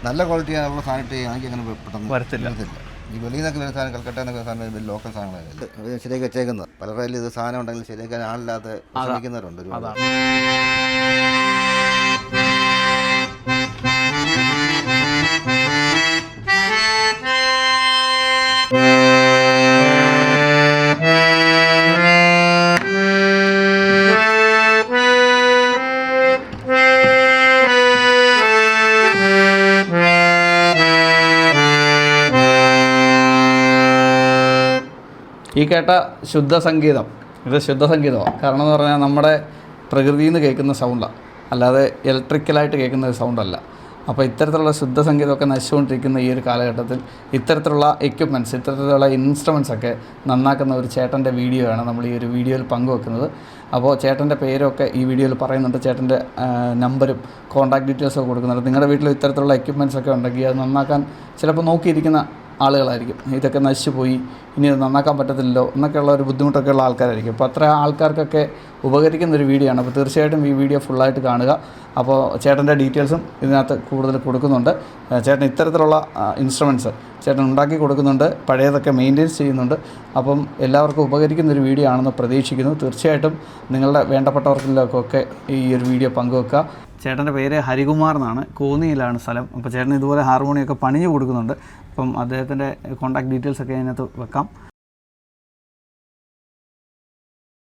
നല്ല ക്വാളിറ്റി ആയുള്ള സാധനം ഇട്ട് എനിക്ക് അങ്ങനെ പെട്ടെന്ന് വരത്തില്ല. ഈ വെളിയിൽ നിന്നൊക്കെ വരുന്ന സാധനം കൽക്കട്ട എന്നൊക്കെ സാധനം ലോക്കൽ സാധനങ്ങളാണ് ശരിയാക്കി വെച്ചേക്കുന്നത്. പലരും ഇത് സാധനം ഉണ്ടെങ്കിൽ ശരിയാക്കാൻ ആളില്ലാതെ ശ്രമിക്കുന്നവരുണ്ട്. ഈ കേട്ട ശുദ്ധ സംഗീതം, ഇത് ശുദ്ധ സംഗീതമാണ്. കാരണം എന്ന് പറഞ്ഞാൽ നമ്മുടെ പ്രകൃതിയിൽ നിന്ന് കേൾക്കുന്ന സൗണ്ടാണ്, അല്ലാതെ ഇലക്ട്രിക്കലായിട്ട് കേൾക്കുന്ന ഒരു സൗണ്ടല്ല. അപ്പോൾ ഇത്തരത്തിലുള്ള ശുദ്ധ സംഗീതമൊക്കെ നശിച്ചുകൊണ്ടിരിക്കുന്ന ഈ ഒരു കാലഘട്ടത്തിൽ ഇത്തരത്തിലുള്ള എക്യുപ്മെൻറ്റ്സ്, ഇത്തരത്തിലുള്ള ഇൻസ്ട്രുമെൻറ്റ്സൊക്കെ നന്നാക്കുന്ന ഒരു ചേട്ടൻ്റെ വീഡിയോ ആണ് നമ്മൾ ഈ ഒരു വീഡിയോയിൽ പങ്കുവെക്കുന്നത്. അപ്പോൾ ചേട്ടൻ്റെ പേരൊക്കെ ഈ വീഡിയോയിൽ പറയുന്നുണ്ട്, ചേട്ടൻ്റെ നമ്പരും കോൺടാക്ട് ഡീറ്റെയിൽസൊക്കെ കൊടുക്കുന്നുണ്ട്. നിങ്ങളുടെ വീട്ടിൽ ഇത്തരത്തിലുള്ള എക്യുപ്മെൻറ്റ്സൊക്കെ ഉണ്ടെങ്കിൽ അത് നന്നാക്കാൻ ചിലപ്പോൾ നോക്കിയിരിക്കുന്ന ആളുകളായിരിക്കും. ഇതൊക്കെ നശിച്ചു പോയി, ഇനി ഇത് നന്നാക്കാൻ പറ്റത്തില്ലല്ലോ എന്നൊക്കെയുള്ള ഒരു ബുദ്ധിമുട്ടൊക്കെ ഉള്ള ആൾക്കാരായിരിക്കും. അപ്പോൾ അത്ര ആൾക്കാർക്കൊക്കെ ഉപകരിക്കുന്നൊരു വീഡിയോ ആണ്. അപ്പോൾ തീർച്ചയായിട്ടും ഈ വീഡിയോ ഫുള്ളായിട്ട് കാണുക. അപ്പോൾ ചേട്ടൻ്റെ ഡീറ്റെയിൽസും ഇതിനകത്ത് കൂടുതൽ കൊടുക്കുന്നുണ്ട്. ചേട്ടൻ ഇത്തരത്തിലുള്ള ഇൻസ്ട്രുമെൻറ്റ്സ് ചേട്ടൻ ഉണ്ടാക്കി കൊടുക്കുന്നുണ്ട്, പഴയതൊക്കെ മെയിൻറ്റെയിൻസ് ചെയ്യുന്നുണ്ട്. അപ്പം എല്ലാവർക്കും ഉപകരിക്കുന്നൊരു വീഡിയോ ആണെന്ന് പ്രതീക്ഷിക്കുന്നു. തീർച്ചയായിട്ടും നിങ്ങളുടെ വേണ്ടപ്പെട്ടവർക്കൊക്കെ ഈ ഒരു വീഡിയോ പങ്കുവെക്കുക. ചേട്ടൻ്റെ പേര് ഹരികുമാർ എന്നാണ്, കോന്നിയിലാണ് സ്ഥലം. അപ്പോൾ ചേട്ടൻ ഇതുപോലെ ഹാർമോണിയൊക്കെ പണിഞ്ഞു കൊടുക്കുന്നുണ്ട്. അപ്പം അദ്ദേഹത്തിൻ്റെ കോൺടാക്ട് ഡീറ്റെയിൽസൊക്കെ അതിനകത്ത് വെക്കാം.